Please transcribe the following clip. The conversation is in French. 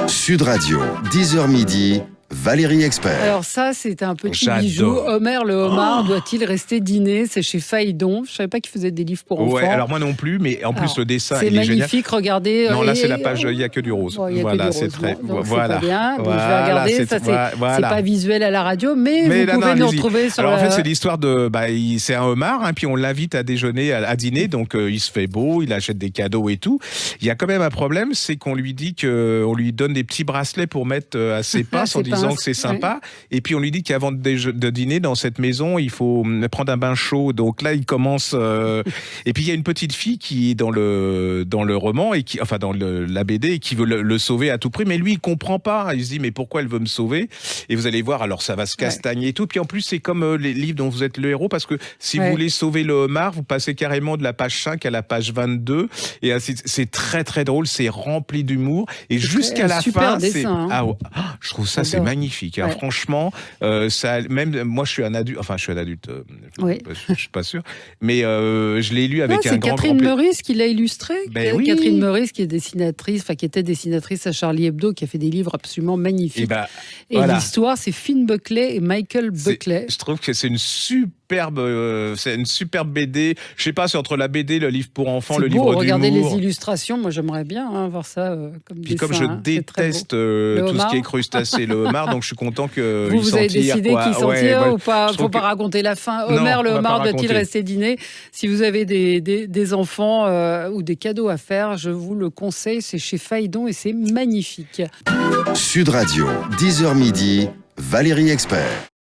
Sud Radio, 10h midi, Valérie Expert. Alors ça, c'est un petit bijou. Homer le homard doit-il rester dîner? C'est chez Phaidon. Je ne savais pas qu'il faisait des livres pour enfants. Ouais, alors moi non plus, mais en plus le dessin, c'est il est génial. magnifique, regardez. Non, là c'est la page, il n'y a que du rose. Bon, voilà, c'est très... Donc, voilà. c'est pas bien. Donc, voilà, je vais regarder. Ça, c'est pas visuel à la radio, mais vous pouvez nous retrouver sur alors, en fait, c'est l'histoire de... c'est un homard, hein, puis on l'invite à déjeuner, à dîner, donc il se fait beau, il achète des cadeaux et tout. Il y a quand même un problème, c'est qu'on lui dit qu'on lui donne des petits bracelets pour mettre à ses pinces en disant que c'est sympa. Ouais. Et puis on lui dit qu'avant de dîner dans cette maison, il faut prendre un bain chaud. Donc là, il commence... Et puis il y a une petite fille qui est dans le roman, et dans la BD, et qui veut le sauver à tout prix. Mais lui, il comprend pas. Il se dit, mais pourquoi elle veut me sauver? Et vous allez voir, alors ça va se castagner et tout. Puis en plus, c'est comme les livres dont vous êtes le héros, parce que si vous voulez sauver le homard, vous passez carrément de la page 5 à la page 22. Et c'est très très drôle, c'est rempli d'humour. Et jusqu'à la fin, dessin, hein. Je trouve ça, c'est magnifique. Hein. Franchement, même moi, je suis un adulte. Enfin, je suis un adulte. Je suis pas sûr. Mais je l'ai lu avec un grand plaisir. C'est Catherine Meurice qui l'a illustré. Ben oui. Catherine Meurice, qui est dessinatrice, qui était dessinatrice à Charlie Hebdo, qui a fait des livres absolument magnifiques. Et l'histoire, c'est Finn Buckley et Michael Buckley. Je trouve que c'est une superbe BD. Je sais pas, c'est entre la BD, le livre pour enfants, le livre d'humour. Regardez les illustrations. Moi, j'aimerais bien voir ça comme dessin. Puis comme je déteste tout ce qui est crustacé, le homard, donc je suis content que vous avez décidé qu'il s'en tire ou pas? Faut pas raconter la fin. Homer le homard doit-il rester dîner? Si vous avez des enfants ou des cadeaux à faire, je vous le conseille. C'est chez Phaidon et c'est magnifique. Sud Radio, 10h midi, Valérie Expert.